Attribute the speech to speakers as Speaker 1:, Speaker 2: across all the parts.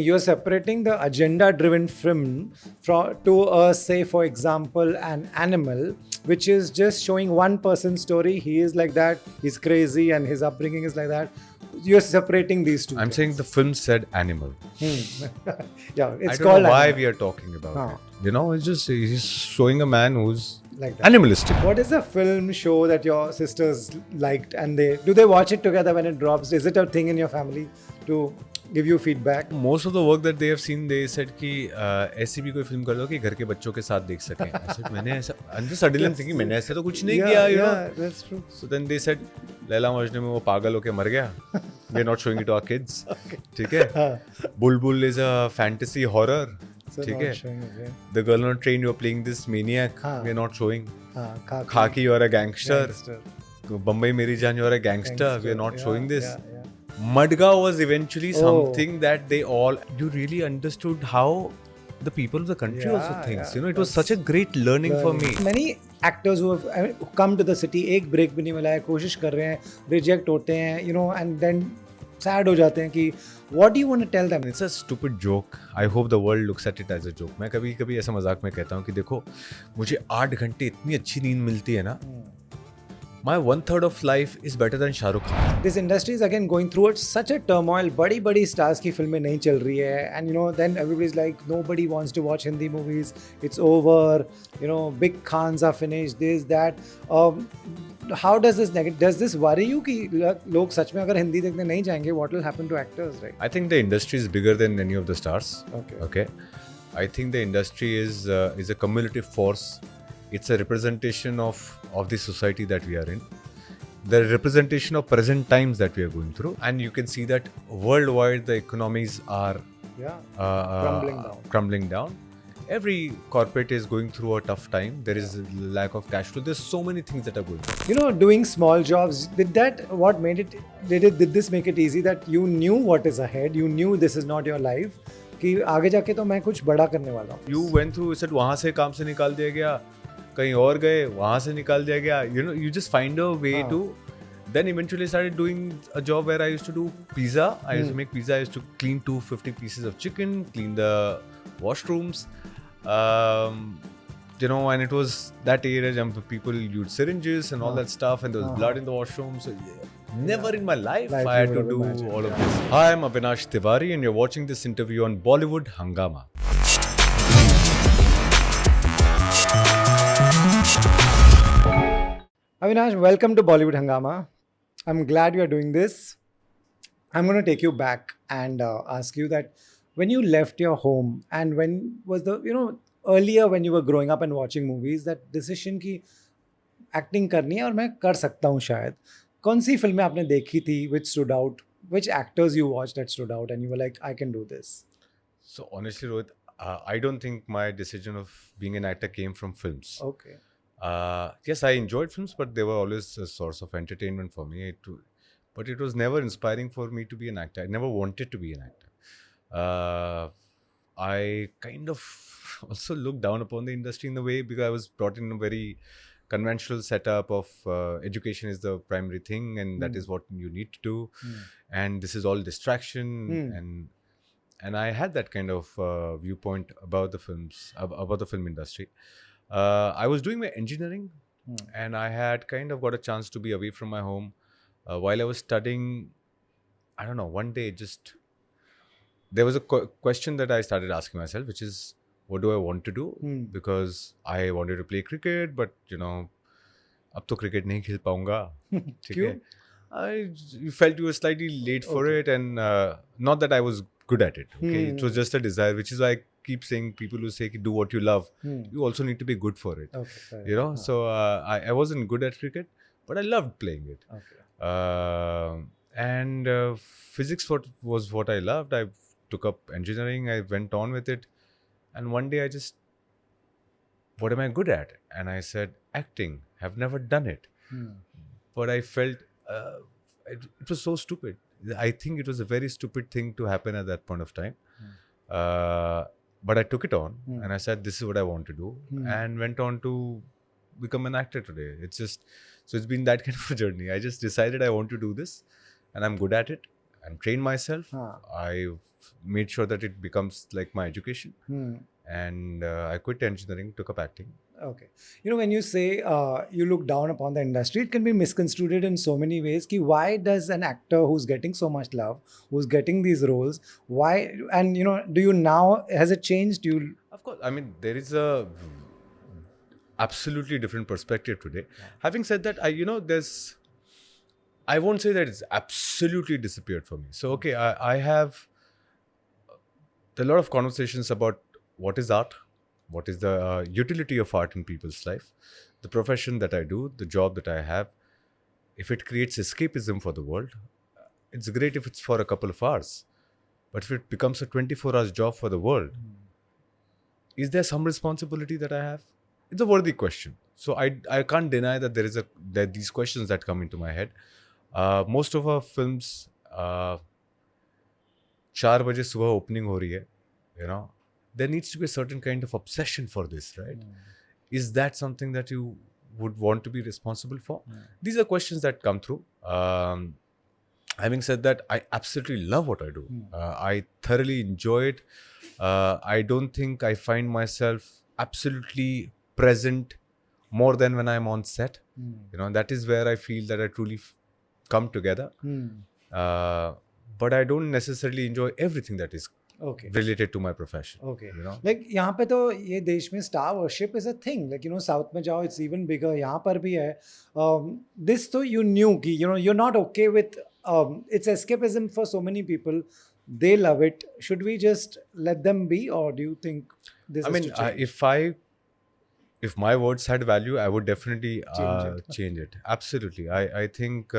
Speaker 1: You're separating the agenda-driven film say, for example, an animal, which is just showing one person's story. He is like that, he's crazy, and his upbringing is like that. You're separating these two.
Speaker 2: I'm saying the film said animal.
Speaker 1: Yeah, it's
Speaker 2: I don't
Speaker 1: called
Speaker 2: know why
Speaker 1: animal.
Speaker 2: we are talking about
Speaker 1: Huh.
Speaker 2: it. You know, it's just he's showing a man who's
Speaker 1: Like that.
Speaker 2: animalistic.
Speaker 1: What is the film show that your sisters liked, and do they watch it together when it drops? Is it a thing in your family to give you feedback?
Speaker 2: Most of the work that they have seen, they said कि ऐसी भी कोई film कर दो कि घर के बच्चों के साथ देख सकें. I said मैंने ऐसा I'm just suddenly thinking मैंने ऐसा तो कुछ नहीं किया, you know.
Speaker 1: That's true.
Speaker 2: So then they said Laila Majnu में वो पागल होके मर गया. We're not showing it to our kids. ठीक है. बुलबुल is a fantasy horror.
Speaker 1: So
Speaker 2: ठीक
Speaker 1: not
Speaker 2: है.
Speaker 1: showing again.
Speaker 2: The girl on a train, you're playing this maniac.
Speaker 1: हाँ.
Speaker 2: We're not showing.
Speaker 1: Khaki.
Speaker 2: Khaki, you're a gangster.
Speaker 1: Gangster.
Speaker 2: Bombay Meri Jaan, you're a gangster. We're not
Speaker 1: Yeah,
Speaker 2: showing this.
Speaker 1: yeah.
Speaker 2: Madga was eventually
Speaker 1: Oh.
Speaker 2: something that you really understood how the people of the country also
Speaker 1: Yeah,
Speaker 2: thinks.
Speaker 1: yeah.
Speaker 2: You know, it was such a great learning for me.
Speaker 1: Many actors who have come to the city, एक break भी नहीं मिला है, कोशिश कर रहे हैं, reject होते हैं, you know, and then sad हो जाते हैं कि what do you want to tell them?
Speaker 2: It's a stupid joke. I hope the world looks at it as a joke. मैं कभी कभी ऐसा मजाक में कहता हूँ कि देखो मुझे 8 घंटे इतनी अच्छी नींद मिलती है ना. My 1/3 of life is better than Shah Rukh Khan.
Speaker 1: This industry is again going through such a turmoil. बड़ी stars की फिल्में नहीं चल रही है, and you know then everybody's like nobody wants to watch Hindi movies. It's over. You know, big khans are finished. This that. How does this worry you कि लोग सच में अगर हिंदी देखने नहीं जाएंगे, what will happen to actors, right?
Speaker 2: I think the industry is bigger than any of the stars.
Speaker 1: Okay.
Speaker 2: I think the industry is a cumulative force. It's a representation of the society that we are in. The representation of present times that we are going through. And you can see that worldwide the economies are crumbling down. Every corporate is going through a tough time. There is a lack of cash flow. There's so many things that are going on.
Speaker 1: You know, doing small jobs, did this make it easy that you knew what is ahead? You knew this is not your life? कि आगे जाके तो मैं कुछ बड़ा करने वाला हूँ.
Speaker 2: You went through, said वहाँ से काम से निकाल दिया गया, कहीं और गए, वहाँ से निकाल दिया गया. You know, you just find a way to. Then eventually started doing a job where I used to do pizza. I used to make pizza. I used to clean 250 pieces of chicken, clean the washrooms. You know, and it was that age and people used syringes and all that stuff, and there was blood in the washroom. So never in my life I had to do all of this. Hi, I'm Avinash Tiwari, and you're watching this interview on Bollywood Hungama.
Speaker 1: Avinash, welcome to Bollywood Hangama. I'm glad you are doing this. I'm going to take you back and ask you that when you left your home and when was earlier when you were growing up and watching movies, that decision की acting करनी है और मैं कर सकता हूँ शायद. कौन सी फिल्में आपने देखी थी which stood out? Which actors you watched that stood out and you were like, I can do this?
Speaker 2: So honestly, Rohit, I don't think my decision of being an actor came from films.
Speaker 1: Okay.
Speaker 2: Yes, I enjoyed films, but they were always a source of entertainment for me. But it was never inspiring for me to be an actor. I never wanted to be an actor. I kind of also looked down upon the industry in a way because I was brought in a very conventional setup of education is the primary thing, and that is what you need to do, and this is all distraction, and I had that kind of viewpoint about the film industry. I was doing my engineering, and I had kind of got a chance to be away from my home while I was studying. I don't know. One day, there was a question that I started asking myself, which is, what do I want to do? Because I wanted to play cricket, but you know, अब तो cricket नहीं खेल पाऊंगा. ठीक है? I felt you were slightly late for it, and not that I was good at it. Okay, it was just a desire, which is why I keep saying people who say do what you love, you also need to be good for it.
Speaker 1: Okay,
Speaker 2: you know, so I wasn't good at cricket, but I loved playing it.
Speaker 1: Okay.
Speaker 2: And physics was what I loved. I took up engineering. I went on with it, and one day what am I good at? And I said, acting. Have never done it, but I felt it was so stupid. I think it was a very stupid thing to happen at that point of time. But I took it on and I said, this is what I want to do, and went on to become an actor today. It's been that kind of a journey. I just decided I want to do this, and I'm good at it. and trained myself.
Speaker 1: हाँ.
Speaker 2: I made sure that it becomes like my education, and I quit engineering, took up acting.
Speaker 1: Okay. You know, when you say you look down upon the industry, it can be misconstrued in so many ways. Ki why does an actor who's getting so much love, who's getting these roles, why? And you know, do you now, has it changed? Do you?
Speaker 2: Of course, I mean there is a absolutely different perspective today. Having said that, I won't say that it's absolutely disappeared for me. So okay, I have a lot of conversations about what is art, what is the utility of art in people's life, the profession that I do, the job that I have. If it creates escapism for the world, it's great if it's for a couple of hours. But if it becomes a 24-hour job for the world, is there some responsibility that I have? It's a worthy question. So I can't deny that there are these questions that come into my head. Most of our films, 4 बजे सुबह opening हो रही है, you know, there needs to be a certain kind of obsession for this, right? Is that something that you would want to be responsible for? These are questions that come through. Having said that, I absolutely love what I do. I thoroughly enjoy it. I don't think I find myself absolutely present more than when I'm on set. You know, that is where I feel that I truly come together. But I don't necessarily enjoy everything that is related to my profession.
Speaker 1: Okay.
Speaker 2: You know?
Speaker 1: Like यहाँ पे तो ये देश में star worship is a thing. Like, you know, South में जाओ, it's even bigger. यहाँ पर भी है. This तो you knew कि, you know, you're not okay with, it's escapism for so many people. They love it. Should we just let them be, or do you think this has to change?
Speaker 2: If my words had value, I would definitely
Speaker 1: Change it.
Speaker 2: change it. Absolutely. I think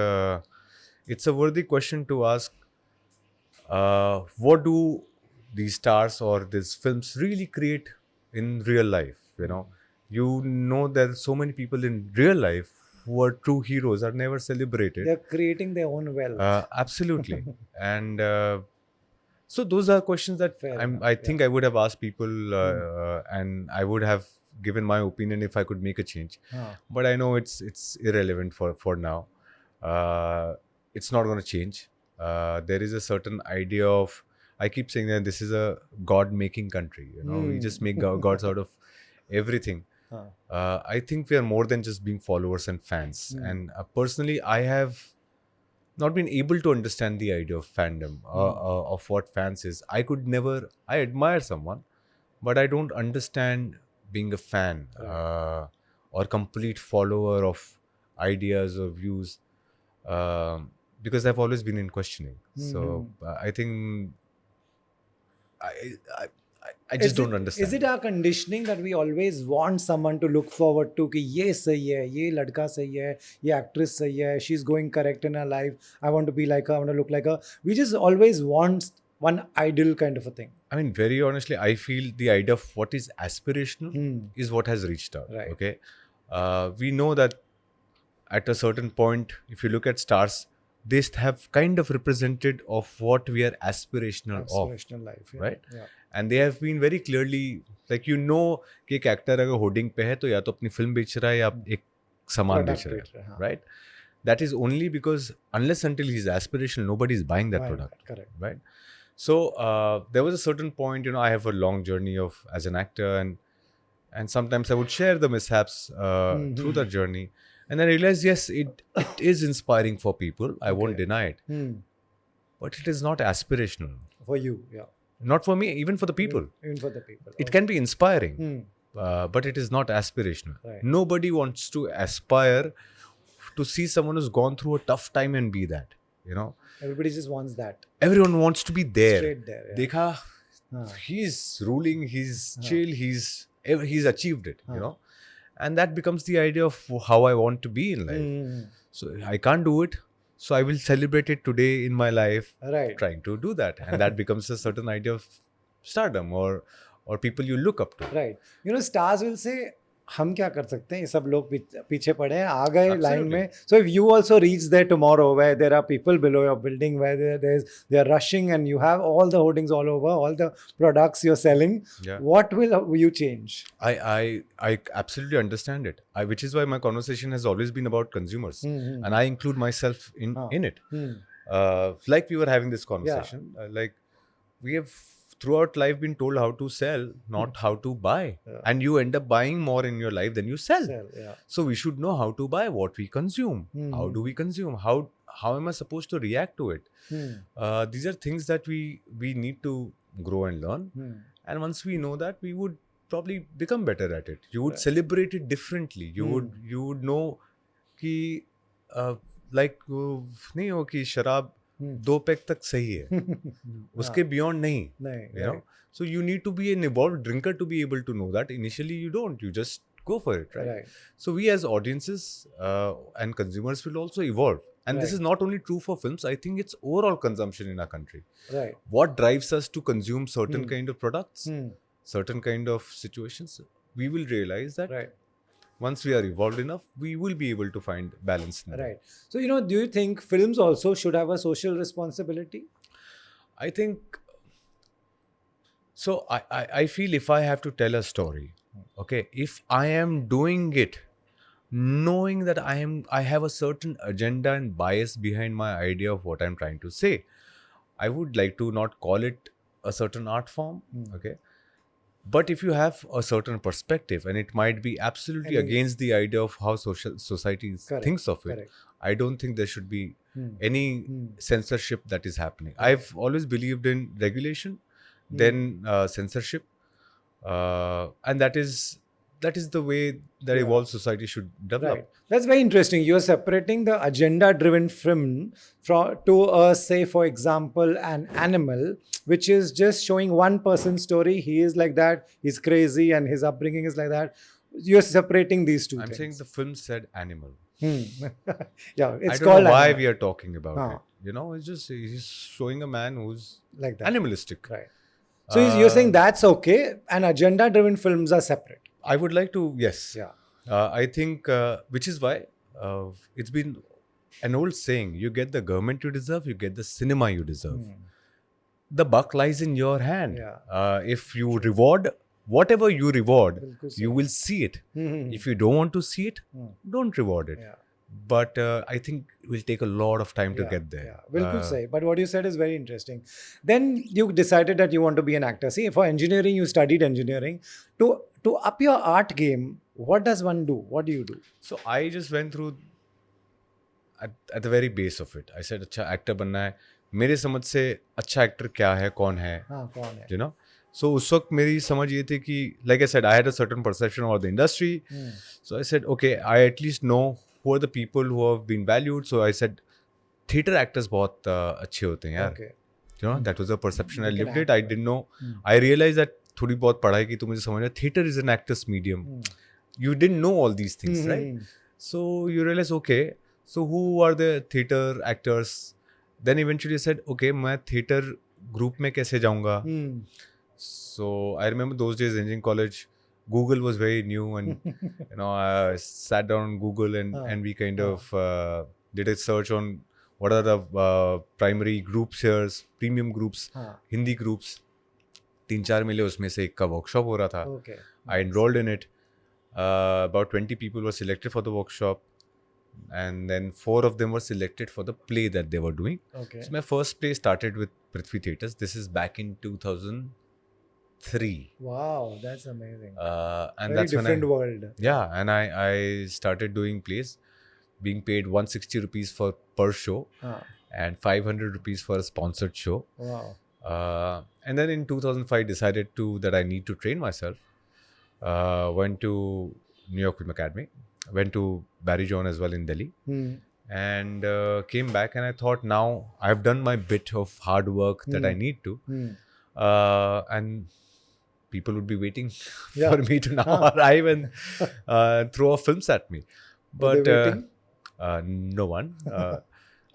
Speaker 2: it's a worthy question to ask. What do these stars or these films really create in real life? You know there are so many people in real life who are true heroes are never celebrated.
Speaker 1: They're creating their own wealth.
Speaker 2: Absolutely. And so those are questions that I think I would have asked people, and I would have given my opinion if I could make a change. But I know it's irrelevant for now. It's not going to change. There is a certain idea of, I keep saying that this is a God-making country. We just make gods out of everything. I think we are more than just being followers and fans. And personally, I have not been able to understand the idea of fandom, of what fans is. I admire someone, but I don't understand being a fan or complete follower of ideas or views, because I've always been in questioning. So I think I just don't understand.
Speaker 1: Is it our conditioning that we always want someone to look forward to कि ये सही है, ये लड़का सही है, ये actress सही है, she's going correct in her life, I want to be like her, I want to look like her. We just always want one ideal kind of a thing.
Speaker 2: I mean, very honestly, I feel the idea of what is aspirational is what has reached out.
Speaker 1: Right.
Speaker 2: Okay, we know that at a certain point, if you look at stars, they have kind of represented of what we are aspirational of,
Speaker 1: life,
Speaker 2: right?
Speaker 1: Yeah.
Speaker 2: And they have been very clearly, like, कि एक actor अगर hoarding पे है तो या तो अपनी film बेच रहा है या एक सामान बेच रहा है, right? That is only because unless until he's aspirational, nobody is buying that product.
Speaker 1: Correct.
Speaker 2: Right? So there was a certain point, I have a long journey as an actor, and sometimes I would share the mishaps through that journey. And I realized, yes, it is inspiring for people. I won't deny it. But it is not aspirational.
Speaker 1: For you, yeah.
Speaker 2: Not for me, even for the people.
Speaker 1: Even for the people.
Speaker 2: It can be inspiring, but it is not aspirational.
Speaker 1: Right.
Speaker 2: Nobody wants to aspire to see someone who's gone through a tough time and be that,
Speaker 1: Everybody just wants that.
Speaker 2: Everyone wants to be there.
Speaker 1: Straight there. Yeah.
Speaker 2: Dekha, he's ruling, he's chill, he's achieved it, and that becomes the idea of how I want to be in life. So I can't do it. So I will celebrate it today in my life,
Speaker 1: right,
Speaker 2: trying to do that. And that becomes a certain idea of stardom or people you look up to.
Speaker 1: Right. Stars will say, हम क्या कर सकते हैं, ये सब लोग पीछे पड़े हैं, आ गए लाइन में. So if you also reach there tomorrow, where there are people below your building, where they are rushing, and you have all the hoardings all over, all the products you're selling, what will you change?
Speaker 2: I absolutely understand it. Which is why my conversation has always been about consumers, and I include myself in it. like we were having this conversation, like we have throughout life been told how to sell, not how to buy.
Speaker 1: Yeah.
Speaker 2: And you end up buying more in your life than you sell.
Speaker 1: Yeah.
Speaker 2: So we should know how to buy, what we consume. How do we consume? How am I supposed to react to it? These are things that we need to grow and learn. And once we know that, we would probably become better at it. You would celebrate it differently. You would know कि like नहीं हो कि शराब 2 pack तक सही है, उसके beyond नहीं, you know. So you need to be an evolved drinker to be able to know that. Initially you don't, you just go for it, right? So we as audiences and consumers will also evolve. And this is not only true for films. I think it's overall consumption in our country.
Speaker 1: Right.
Speaker 2: What drives us to consume certain kind of products, certain kind of situations, we will realize that once we are evolved enough, we will be able to find balance in that.
Speaker 1: Right. So, you know, do you think films also should have a social responsibility?
Speaker 2: I think, so I feel if I have to tell a story, okay, if I am doing it knowing that I have a certain agenda and bias behind my idea of what I'm trying to say, I would like to not call it a certain art form, okay? But if you have a certain perspective and it might be absolutely against the idea of how society thinks of it, I don't think there should be any censorship that is happening. I've always believed in regulation, then censorship, and that is the way that evolved society should develop.
Speaker 1: Right. That's very interesting. You're separating the agenda-driven film to say, for example, an animal, which is just showing one person's story. He is like that. He's crazy, and his upbringing is like that. You're separating these two.
Speaker 2: I'm saying the film said animal.
Speaker 1: Yeah,
Speaker 2: I
Speaker 1: it's
Speaker 2: don't
Speaker 1: called
Speaker 2: know why
Speaker 1: animal.
Speaker 2: we are talking about it. You know, it's just he's showing a man who's
Speaker 1: like that.
Speaker 2: Animalistic.
Speaker 1: Right. So you're saying that's okay, and agenda-driven films are separate.
Speaker 2: I would like to, yes.
Speaker 1: Yeah.
Speaker 2: I think, which is why it's been an old saying, you get the government you deserve, you get the cinema you deserve. The buck lies in your hand. If you reward, whatever you reward, you will see it. If you don't want to see it, don't reward it. But I think it will take a lot of time to get there.
Speaker 1: Bilkul sahi. But what you said is very interesting. Then you decided that you want to be an actor. See, for engineering, you studied engineering. To up your art game, what does one do? What do you do?
Speaker 2: So I just went through at the very base of it. I said, अच्छा actor बनना है. मेरे समझ से अच्छा actor क्या है, कौन है?
Speaker 1: कौन है?
Speaker 2: You know? So उस वक्त मेरी समझ ये थी कि, like I said, I had a certain perception about the industry. So I said, okay, I at least know who are the people who have been valued. So I said, theatre actors बहुत अच्छे होते हैं यार.
Speaker 1: Okay.
Speaker 2: You know, that was a perception I lived it. I didn't know. I realized that थोड़ी बहुत पढ़ाई की तो मुझे समझ में, theatre is an actor's medium. You didn't know all these things, right? So you realize, okay, so who are the theatre actors? Then eventually I said, okay, मैं theatre group में कैसे जाऊँगा? So I remember those days in engineering college, Google was very new, and you know, I sat down on Google and we kind of did a search on what are the primary groups here, premium groups, Hindi groups. 3-4 मिले, उसमें से एक का workshop हो रहा था.
Speaker 1: Okay.
Speaker 2: I enrolled in it. About 20 people were selected for the workshop, and then 4 of them were selected for the play that they were doing.
Speaker 1: Okay.
Speaker 2: So my first play started with Prithvi Theatres. This is back in 2003.
Speaker 1: Wow, that's amazing.
Speaker 2: And
Speaker 1: Very
Speaker 2: that's
Speaker 1: different
Speaker 2: when
Speaker 1: world.
Speaker 2: Yeah, and I started doing plays, being paid 160 rupees per show, and 500 rupees for a sponsored show.
Speaker 1: Wow.
Speaker 2: And then in 2005 decided that I need to train myself. Went to New York Film Academy, went to Barry John as well in Delhi, and came back, and I thought, now I've done my bit of hard work that I need to, and people would be waiting for me to now arrive and throw films at me. But no one.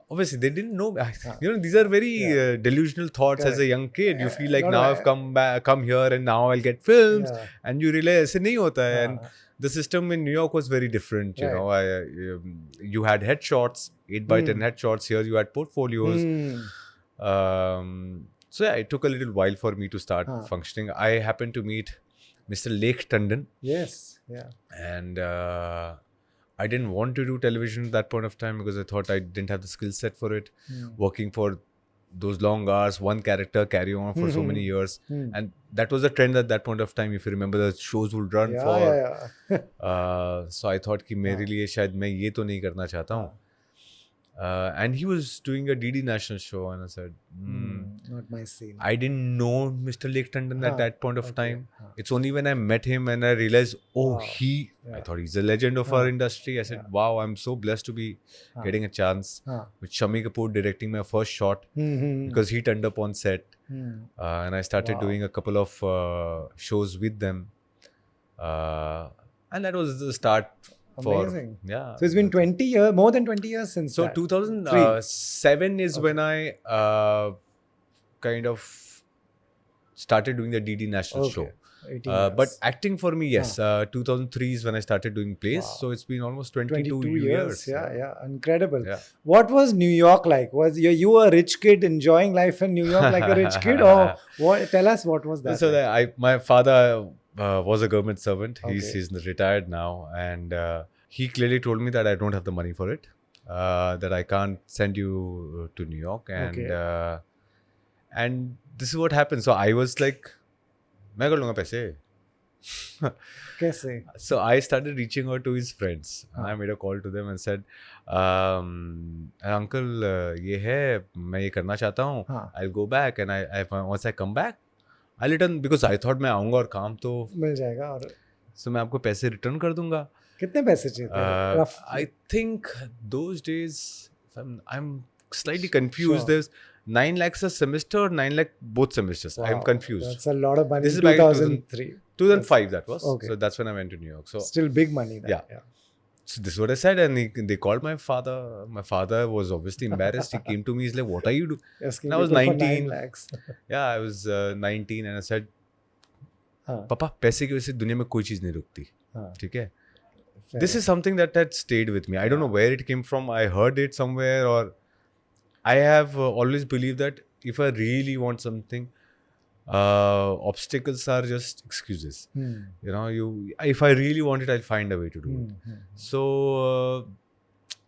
Speaker 2: Obviously, they didn't know. You know, these are very delusional thoughts. Correct. As a young kid. You feel like now I've come here and now I'll get films, and you realize ऐसे नहीं होता है. And the system in New York was very different. You know, you had headshots, 8x10 headshots. Here you had portfolios. So yeah, it took a little while for me to start functioning. I happened to meet Mr. Lekh Tandon.
Speaker 1: Yes. Yeah.
Speaker 2: And I didn't want to do television at that point of time because I thought I didn't have the skill set for it. Working for those long hours, one character carry on for so many years, and that was a trend at that point of time. If you remember, the shows would run for. So I thought कि मेरे लिए शायद मैं ये तो नहीं करना चाहता हूँ. And he was doing a DD National show, and I said,
Speaker 1: not my scene.
Speaker 2: I didn't know Mr. Lake Tandon at that point of time. It's only when I met him and I realized, I thought he's a legend of our industry. I said, wow, I'm so blessed to be getting a chance with Shami Kapoor directing my first shot because he turned up on set. And I started doing a couple of shows with them. And that was the start.
Speaker 1: Amazing.
Speaker 2: Yeah.
Speaker 1: So it's been 20 years, more than 20 years since.
Speaker 2: So 2007 is when I kind of started doing the DD National show. But acting for me, yes. 2003 is when I started doing plays. So it's been almost 22 years.
Speaker 1: Yeah. Incredible.
Speaker 2: Yeah.
Speaker 1: What was New York like? Was you a rich kid enjoying life in New York like a rich kid, or what? Tell us what was that?
Speaker 2: So
Speaker 1: like?
Speaker 2: My father was a government servant. He's retired now, and he clearly told me that I don't have the money for it, that I can't send you to New York, and this is what happened. So I was like, मैं कर लूँगा पैसे.
Speaker 1: कैसे?
Speaker 2: So I started reaching out to his friends. I made a call to them and said, uncle, ये है, मैं ये करना चाहता हूँ. I'll go back, and once I come back, I return, because I thought मैं आऊँगा और काम तो
Speaker 1: मिल जाएगा, और
Speaker 2: so मैं आपको पैसे रिटर्न कर दूंगा.
Speaker 1: कितने पैसे चाहिए?
Speaker 2: I think those days, I'm slightly confused. There's 9 lakhs a semester or 9 lakh both semesters. I'm confused.
Speaker 1: That's a lot of money.
Speaker 2: This is
Speaker 1: 2003.
Speaker 2: 2005 that was.
Speaker 1: Okay.
Speaker 2: So that's when I went to New York. So
Speaker 1: still big money then.
Speaker 2: Yeah. So this is what I said, and they called my father. My father was obviously embarrassed. He came to me. He's like, "What are you doing?" And I was 19.
Speaker 1: 9 lakhs.
Speaker 2: Yeah, I was 19, and I said, "Papa, पैसे की वजह से दुनिया में कोई चीज़ नहीं रुकती." ठीक है? This is something that had stayed with me. I don't know where it came from. I heard it somewhere, or I have always believed that if I really want something, obstacles are just excuses. You know, if I really want it, I'll find a way to do it. So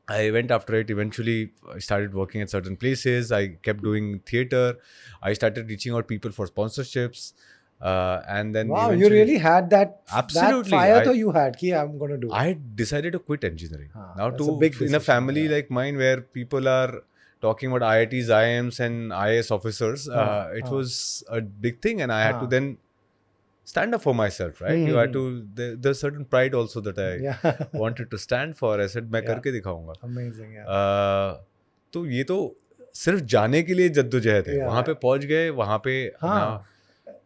Speaker 2: I went after it. Eventually, I started working at certain places. I kept doing theater. I started reaching out people for sponsorships. And then
Speaker 1: wow, you really had that
Speaker 2: absolutely
Speaker 1: that fire. You had ki I'm going to do.
Speaker 2: I decided to quit engineering. Now,
Speaker 1: in
Speaker 2: a family like mine where people are talking about IITs, IIMs, and IAS officers, it was a big thing, and I had to then stand up for myself, right? You had to. There's certain pride also that I wanted to stand for. I said, मैं करके दिखाऊंगा.
Speaker 1: Amazing.
Speaker 2: तो ये तो सिर्फ जाने के लिए जद्दोजहद है. वहाँ पे पहुँच गए, वहाँ पे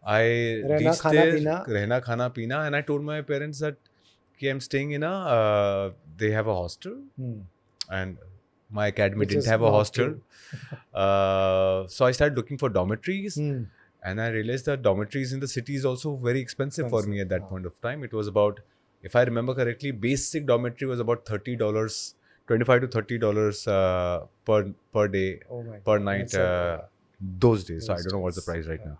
Speaker 2: I reached there, रहना खाना पीना, and I told my parents that I'm staying in they have a hostel, and my academy didn't have a hostel. So I started looking for dormitories, and I realized that dormitories in the city is also very expensive for me at that point of time. It was about, if I remember correctly, basic dormitory was about $30, $25 to $30 per day, per night. Those days, so I don't know what's the price right now.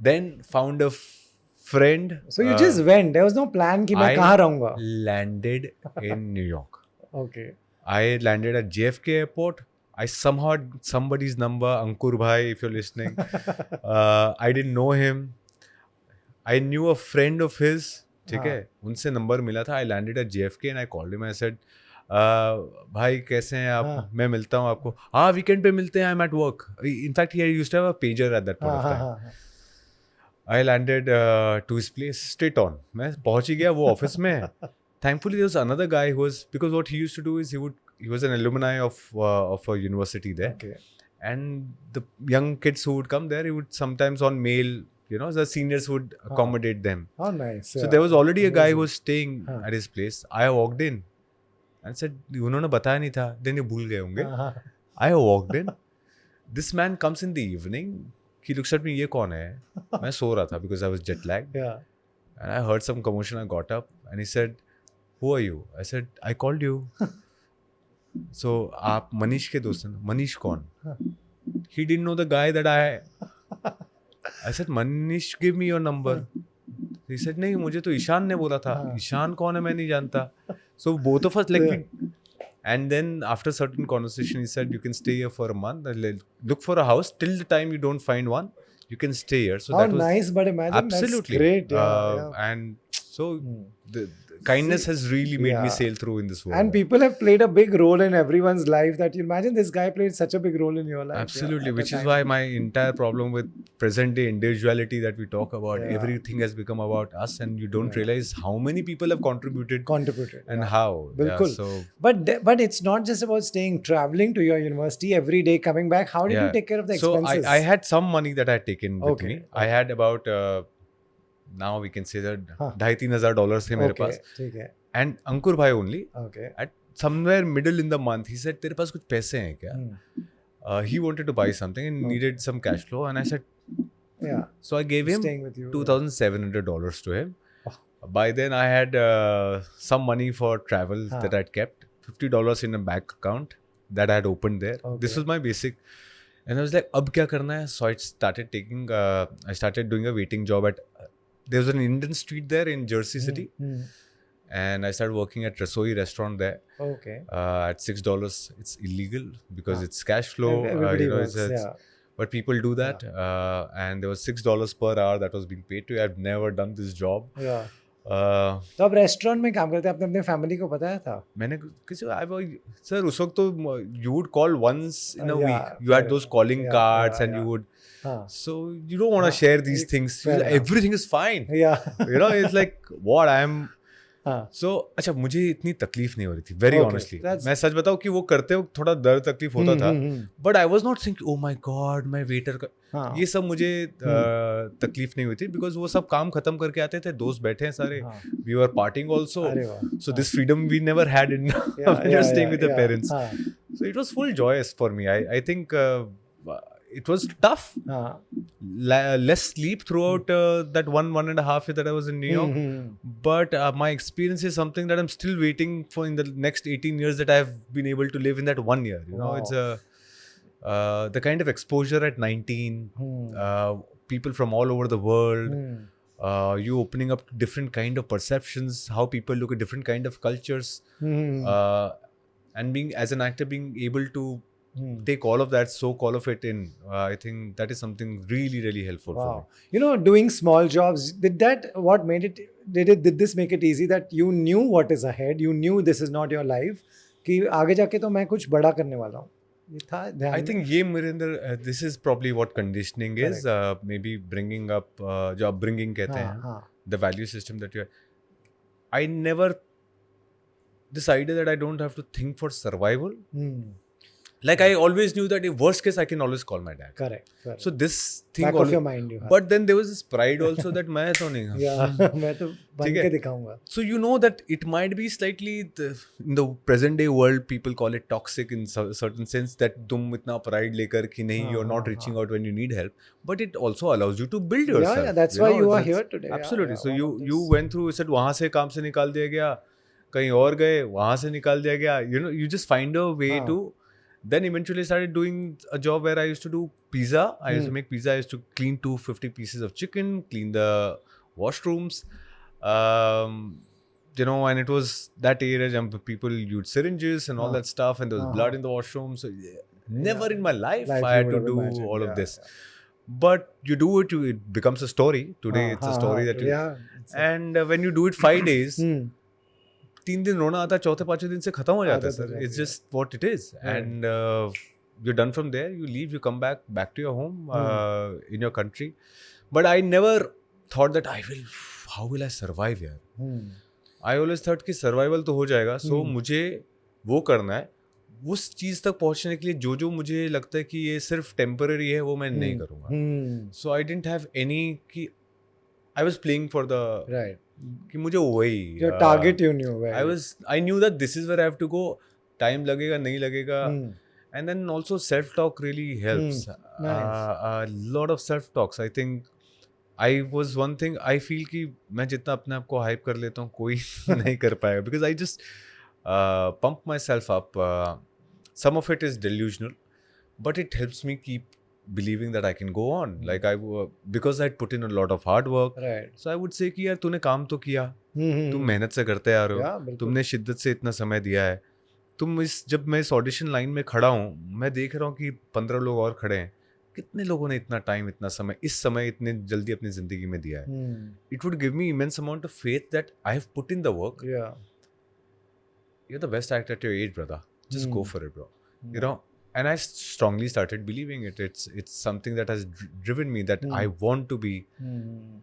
Speaker 2: Then found a friend. So
Speaker 1: you just went. There was no plan कि मैं कहाँ रहूँगा.
Speaker 2: Landed in New York.
Speaker 1: Okay.
Speaker 2: I landed at JFK airport. I somehow had somebody's number, Ankur Bhai, if you're listening. I didn't know him. I knew a friend of his. ठीक है, उनसे number मिला था. I landed at JFK and I called him. I said, भाई कैसे हैं आप? मैं मिलता हूँ आपको. हाँ, वीकेंड पे मिलते हैं. I'm at work. In fact, he used to have a pager at that point of time. I landed to his place straight on. मैं पहुँच ही गया वो ऑफिस में. Thankfully, there was another guy who was, because what he used to do is he was an alumni of a university there. Okay. And the young kids who would come there, he would sometimes on mail, you know, the seniors would accommodate them.
Speaker 1: Oh, nice.
Speaker 2: So there was already a guy who was staying at his place. I walked in and said, उन्होंने बताया नहीं था. Then ये भूल गए होंगे. I walked in. This man comes in the evening. He looks at me, ये कौन है? मैं सो रहा था because I was jet lagged.
Speaker 1: Yeah.
Speaker 2: And I heard some commotion. I got up and he said, who are you? I said, I called you. So, आप मनीष के दोस्त हैं? मनीष कौन? He didn't know the guy that I said, Manish, give me your number. He said नहीं मुझे तो ईशान ने बोला था.
Speaker 1: हाँ.
Speaker 2: ईशान कौन है मैं नहीं जानता. So both of us like we, and then after certain conversation he said you can stay here for a month and look for a house till the time you don't find one you can stay here. So
Speaker 1: How
Speaker 2: that was
Speaker 1: nice, but imagine
Speaker 2: absolutely
Speaker 1: that's great. Yeah, yeah.
Speaker 2: and so the kindness has really made me
Speaker 1: Yeah.
Speaker 2: sail through in this world.
Speaker 1: And people have played a big role in everyone's life that you imagine this guy played such a big role in your life.
Speaker 2: Absolutely,
Speaker 1: yeah, at
Speaker 2: which
Speaker 1: the
Speaker 2: is
Speaker 1: time.
Speaker 2: why my entire problem with present day individuality that we talk about,
Speaker 1: Yeah.
Speaker 2: everything has become about us, and you don't realize how many people have contributed
Speaker 1: Contributed.
Speaker 2: and
Speaker 1: yeah.
Speaker 2: how.
Speaker 1: Bilkul.
Speaker 2: Yeah, so
Speaker 1: But it's not just about staying traveling to your university every day, coming back. How did you take care of the
Speaker 2: so
Speaker 1: expenses?
Speaker 2: I had some money that I had taken with
Speaker 1: Okay,
Speaker 2: me. I had about now we can say that
Speaker 1: हाँ.
Speaker 2: $2,500 थे मेरे
Speaker 1: okay,
Speaker 2: पास.
Speaker 1: ठीक है.
Speaker 2: And Ankur bhai only
Speaker 1: Okay.
Speaker 2: at somewhere middle in the month he said तेरे पास कुछ पैसे हैं क्या? He wanted to buy something and needed some cash flow, and I said
Speaker 1: Yeah.
Speaker 2: so I gave him
Speaker 1: Staying with you.
Speaker 2: $2,700 to him. By then I had some money for travel that I'd kept, $50 in a bank account that I had opened there. This
Speaker 1: Okay.
Speaker 2: was my basic, and I was like, "Ab kya karna hai?" So I started taking. I started doing a waiting job at. There was an Indian street there in Jersey City, and I started working at Rasoi restaurant there
Speaker 1: Okay.
Speaker 2: at $6. It's illegal because it's cash flow.
Speaker 1: Everybody
Speaker 2: you know,
Speaker 1: works. Yeah.
Speaker 2: but people do that, and there was $6 per hour that was being paid to. I've never done this job.
Speaker 1: Yeah.
Speaker 2: Uh,
Speaker 1: तो आप restaurant में काम करते हैं, आपने अपने family को बताया था?
Speaker 2: मैंने किसी सर उस वक्त तो you would call once in a
Speaker 1: Yeah,
Speaker 2: week. You had those calling
Speaker 1: yeah,
Speaker 2: cards,
Speaker 1: yeah,
Speaker 2: and you
Speaker 1: yeah.
Speaker 2: would.
Speaker 1: हाँ.
Speaker 2: So you don't want to share these things.
Speaker 1: fair enough.
Speaker 2: Everything is fine.
Speaker 1: Yeah.
Speaker 2: You know, it's like what I'm.
Speaker 1: हाँ.
Speaker 2: So अच्छा मुझे इतनी तकलीफ नहीं हो रही थी. Very
Speaker 1: Okay,
Speaker 2: honestly,
Speaker 1: that's-
Speaker 2: मैं सच बताऊँ कि वो करते वक्त थोड़ा दर्द तकलीफ होता था. But I was not thinking, oh my God, मैं waiter का.
Speaker 1: हाँ.
Speaker 2: ये सब मुझे तकलीफ नहीं हुई थी because वो सब काम खत्म करके आते थे, दोस्त बैठे हैं सारे.
Speaker 1: हाँ.
Speaker 2: We were partying also.
Speaker 1: अरे वाह.
Speaker 2: So this freedom we never had in when you're staying with the parents.
Speaker 1: हाँ.
Speaker 2: So it was full joyous for me. I think it was tough.
Speaker 1: हाँ.
Speaker 2: Less sleep throughout that 1.5 year that I was in New York. But my experience is something that I'm still waiting for in the next 18 years that I've been able to live in that 1 year. You know,
Speaker 1: Wow.
Speaker 2: it's the kind of exposure at 19, people from all over the world, you opening up to different kind of perceptions, how people look at different kind of cultures, and being as an actor being able to take all of that, soak all of it in. I think that is something really, really helpful for me.
Speaker 1: Wow. You know, doing small jobs, did this make it easy that you knew what is ahead, you knew this is not your life, कि आगे जाके तो मैं कुछ बड़ा करने वाला हूँ? ये था ध्यान
Speaker 2: I
Speaker 1: में?
Speaker 2: think ये मेरे अंदर this is probably what conditioning is, maybe bringing up जो upbringing कहते हैं,
Speaker 1: हाँ.
Speaker 2: the value system that you have. I never decided that I don't have to think for survival. Like I always knew that if worst case I can always call my dad.
Speaker 1: Correct.
Speaker 2: So this thing
Speaker 1: Back of your mind you have.
Speaker 2: but then there was this pride also that मैं तो नहीं हूँ.
Speaker 1: Yeah, मैं तो बन
Speaker 2: ठीक
Speaker 1: के
Speaker 2: है.
Speaker 1: दिखाऊंगा.
Speaker 2: So you know that it might be slightly in the present day world people call it toxic in certain sense that तुम इतना pride लेकर कि नहीं you're not reaching out when you need help, but it also allows you to build yourself.
Speaker 1: Yeah, that's why you are here today.
Speaker 2: Absolutely.
Speaker 1: Yeah,
Speaker 2: So
Speaker 1: one of
Speaker 2: you
Speaker 1: this.
Speaker 2: went through, said वहाँ से काम से निकाल दिया गया, कहीं और गए, वहाँ से निकाल दिया गया. You know, you just find a way to. Then eventually started doing a job where I used to do pizza. I used to make pizza. I used to clean 250 pieces of chicken, clean the washrooms. You know, and it was that age and people used syringes and all that stuff, and there was blood in the washroom. So never in my life I had to do all of this. But you do it, it becomes a story. Today it's a story that you... And when you do it 5 days, 3 दिन रोना आता है, चौथे पांचवें दिन से खत्म हो जाता है sir. It's just what it is. And you're done from there. You leave, you come back to your home in your country. But I never thought that how will I survive here? I always thought कि survival तो हो जाएगा. So मुझे वो करना है. उस चीज तक पहुंचने के लिए जो मुझे लगता है कि ये सिर्फ टेम्पररी है वो मैं नहीं करूँगा. So I didn't have any कि I was playing for the
Speaker 1: right.
Speaker 2: कि मुझे वही
Speaker 1: your target you knew.
Speaker 2: I knew that this is where I have to go. Time लगेगा नहीं लगेगा. And then also self talk really helps. A lot of self talks. I think I was one thing I feel कि मैं जितना अपने आप को hype कर लेता हूँ कोई नहीं कर पाएगा, because I just pump myself up. Some of it is delusional, but it helps me keep believing that I can go on. Like because I'd put in a lot of hard work.
Speaker 1: Right.
Speaker 2: So I would say कि यार तूने काम तो किया, तुम मेहनत से करते आ रहे
Speaker 1: Yeah,
Speaker 2: हो,
Speaker 1: बिल्कुल.
Speaker 2: तुमने शिद्दत से इतना समय दिया है. जब मैं इस ऑडिशन लाइन में खड़ा हूँ, मैं देख रहा हूँ कि 15 लोग और खड़े हैं. कितने लोगों ने इतना टाइम, इतना समय, इस समय इतने जल्दी अपनी जिंदगी में दिया है. It would give me immense amount of faith that I have put in the work.
Speaker 1: Yeah.
Speaker 2: You're the best actor at your age, brother. Just go for it, bro. You know, and I strongly started believing it. It's something that has driven me, that I want to be,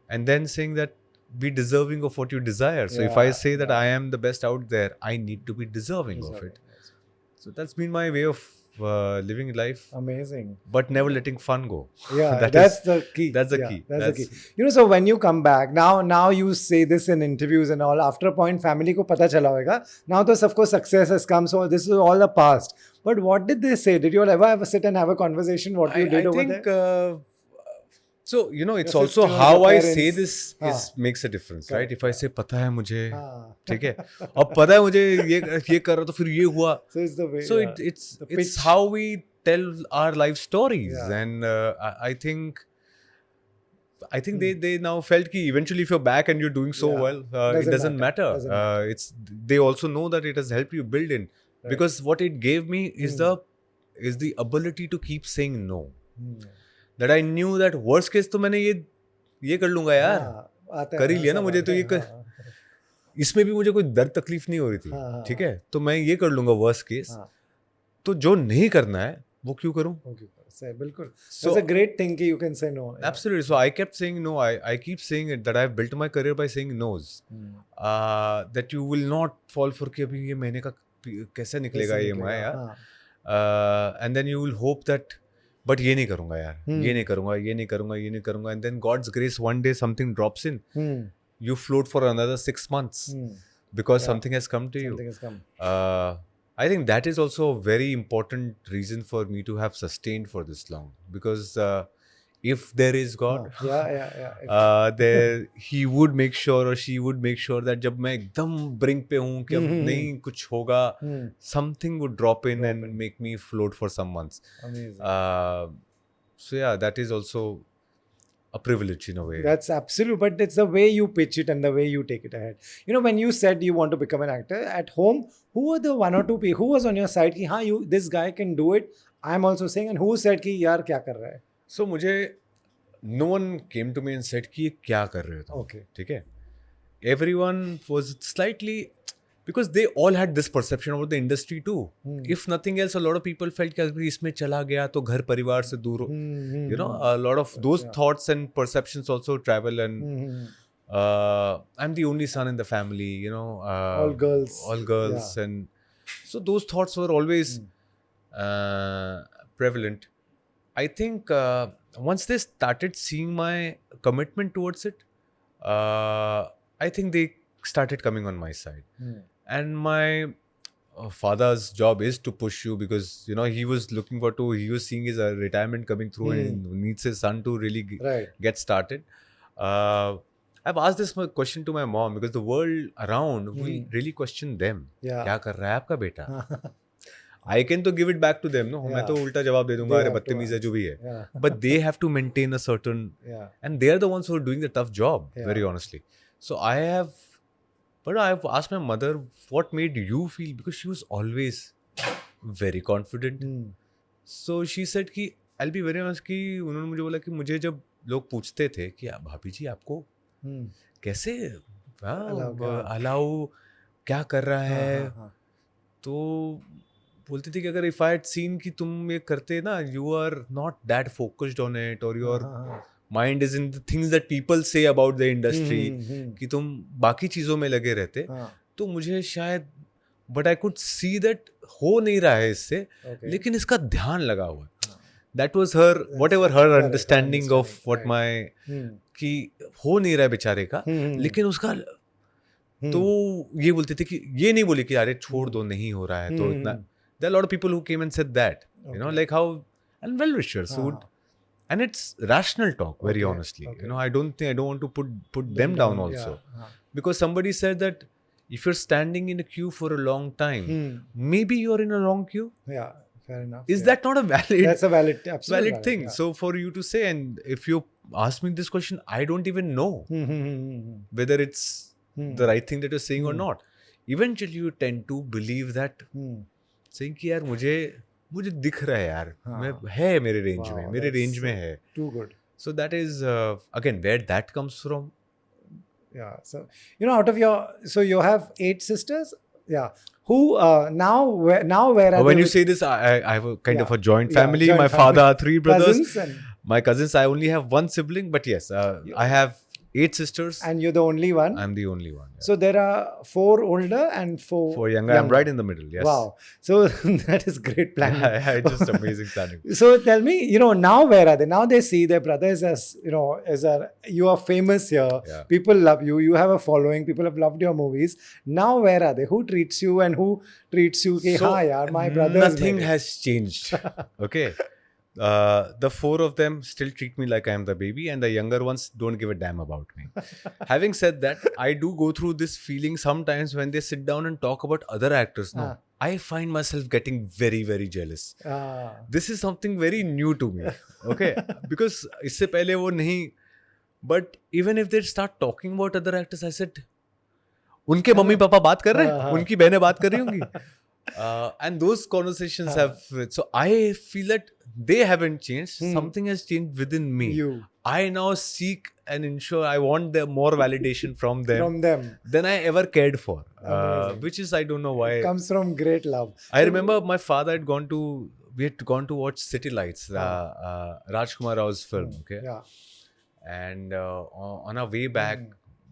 Speaker 2: and then saying that be deserving of what you desire. So if I say that I am the best out there, I need to be deserving of it. So that's been my way of living life.
Speaker 1: Amazing.
Speaker 2: But never letting fun go.
Speaker 1: Yeah, that's the key.
Speaker 2: That's the key.
Speaker 1: That's the key. You know, so when you come back, now you say this in interviews and all, after a point family ko pata chala hoga. Now to of course success has come, so this is all the past. But what did they say? Did you all ever sit and have a conversation what you did over there?
Speaker 2: So, you know, it's
Speaker 1: Your
Speaker 2: also
Speaker 1: sister,
Speaker 2: how
Speaker 1: your
Speaker 2: I
Speaker 1: parents.
Speaker 2: say this makes a difference, right? If I say पता है मुझे,
Speaker 1: हाँ.
Speaker 2: ठीक है, अब पता है मुझे ये कर रहा तो फिर ये हुआ.
Speaker 1: So it's the way.
Speaker 2: So
Speaker 1: yeah.
Speaker 2: it's
Speaker 1: The pitch.
Speaker 2: how we tell our life stories.
Speaker 1: Yeah.
Speaker 2: And I think they now felt कि eventually if you're back and you're doing so
Speaker 1: Yeah.
Speaker 2: well, it doesn't matter.
Speaker 1: Doesn't matter.
Speaker 2: It's they also know that it has helped you build in.
Speaker 1: Right.
Speaker 2: Because what it gave me is the ability to keep saying no. That I knew that worst case तो मैंने ये कर लूंगा यार, कर ही लिया ना, मुझे तो ये इसमें भी मुझे कोई दर्द तकलीफ नहीं हो रही थी, ठीक है, तो मैं ये कर लूंगा वर्स्ट केस. तो जो नहीं करना है वो क्यों करूं?
Speaker 1: बिल्कुल. So it's a great thing कि you can say no.
Speaker 2: Absolutely. So I kept saying no. I keep saying it, that I have built my career by saying no's. That you will not fall for कि अभी ये महीने का कैसे निकलेगा ये EMI यार. And then you will hope that, but ये नहीं करूँगा यार, ये नहीं करूँगा, ये नहीं करूँगा, ये नहीं करूँगा. And then God's grace, one day something drops in. You float for another 6 months because something has come to you.
Speaker 1: Something has come.
Speaker 2: I think that is also a very important reason for me to have sustained for this long. Because if there is God, there He would make sure, or she would make sure that जब मैं एकदम brink पे हूँ कि अब नहीं कुछ होगा, something would drop in and make me float for some months.
Speaker 1: Amazing.
Speaker 2: So yeah, that is also a privilege in a way.
Speaker 1: That's absolute, but it's the way you pitch it and the way you take it ahead. You know, when you said you want to become an actor at home, who were the one or two people who was on your side कि हाँ, this guy can do it? I'm also saying, and who said कि यार क्या कर रहा है?
Speaker 2: So मुझे no one came to me and said कि ये क्या कर रहे हो तुम?
Speaker 1: Okay.
Speaker 2: ठीक है. Everyone was slightly, because they all had this perception about the industry too. If nothing else, a lot of people felt कि अगर इसमें चला गया तो घर परिवार से दूर हो. You know, a lot of those thoughts and perceptions also travel. And I'm the only son in the family. You know,
Speaker 1: all girls.
Speaker 2: Yeah. And so those thoughts were always prevalent. I think once they started seeing my commitment towards it, I think they started coming on my side. And my father's job is to push you, because you know he was looking he was seeing his retirement coming through and he needs his son to really get started. I've asked this question to my mom, because the world around will really question them. क्या कर रहा है आपका बेटा? I can to give it back to them, no? मैं तो उल्टा जवाब दे दूंगा, अरे बदतमीज है जो भी है. But they have to maintain a certain, and they are the ones who are doing the tough job, very honestly. So I've asked my mother, what made you feel? Because she was always very confident. So she said कि I'll be very honest कि उन्होंने मुझे बोला कि मुझे जब लोग पूछते थे कि भाभी जी आपको कैसे अलाउ क्या कर रहा है, तो बोलती थी कि अगर if I had seen कि तुम ये करते ना, you are not that focused on it, or your mind is in the things that people say about the industry, कि तुम बाकी चीज़ों में लगे रहते, तो मुझे शायद, but I could see that हो नहीं रहा है इससे, लेकिन इसका ध्यान लगा हुआ. That was her, whatever her understanding of what my, कि हो नहीं रहा है बेचारे का, लेकिन उसका, तो ये बोलते थे कि ये नहीं बोली कि अरे छोड़ दो, नहीं हो रहा है तो इतना. There are a lot of people who came and said that, you know, like how, and well-wishers who would, and it's rational talk, very honestly. You know, I don't want to put them down also, because somebody said that if you're standing in a queue for a long time, maybe you're in a wrong queue.
Speaker 1: Fair enough.
Speaker 2: Is
Speaker 1: yeah.
Speaker 2: that not a valid
Speaker 1: That's a absolutely
Speaker 2: valid thing?
Speaker 1: Yeah.
Speaker 2: So for you to say, and if you ask me this question, I don't even know whether it's the right thing that you're saying or not. Eventually you tend to believe that saying कि यार मुझे दिख रहा है यार, मैं है मेरे रेंज में, मेरे रेंज में है.
Speaker 1: Too good.
Speaker 2: So that is again where that comes from.
Speaker 1: Yeah. So out of so you have 8 sisters. Yeah. Who now where are
Speaker 2: When
Speaker 1: they
Speaker 2: you say this, I have a kind of a joint
Speaker 1: Yeah,
Speaker 2: family.
Speaker 1: joint
Speaker 2: My
Speaker 1: family.
Speaker 2: father, 3 brothers.
Speaker 1: cousins
Speaker 2: My cousins, I only have 1 sibling, but yes, I have 8 sisters.
Speaker 1: and you're the only one.
Speaker 2: I'm the only one. Yeah.
Speaker 1: So there are 4 older and 4
Speaker 2: For younger, I'm right in the middle. Yes.
Speaker 1: Wow. So that is great planning.
Speaker 2: Yeah, just amazing planning.
Speaker 1: So tell me, now where are they? Now they see their brothers as, you are famous here.
Speaker 2: Yeah.
Speaker 1: People love you. You have a following. People have loved your movies. Now where are they? Who treats you and who treats you? Ki,
Speaker 2: So,
Speaker 1: हाँ यार, my brothers.
Speaker 2: nothing
Speaker 1: made it."
Speaker 2: has changed. Okay. The 4 of them still treat me like I am the baby, and the younger ones don't give a damn about me. Having said that, I do go through this feeling sometimes when they sit down and talk about other actors. No, I find myself getting very, very jealous. This is something very new to me. Okay, because इससे पहले वो नहीं. But even if they start talking about other actors, I said, उनके mummy papa बात कर रहे हैं, उनकी बहनें बात कर रही होंगी. And those conversations have. So I feel that they haven't changed. Something has changed within me. I now seek and ensure I want more validation from them than I ever cared for. Which is, I don't know why.
Speaker 1: Comes from great love.
Speaker 2: I remember my father had we had gone to watch City Lights, Rajkumar Rao's film. Okay.
Speaker 1: Yeah.
Speaker 2: And on our way back,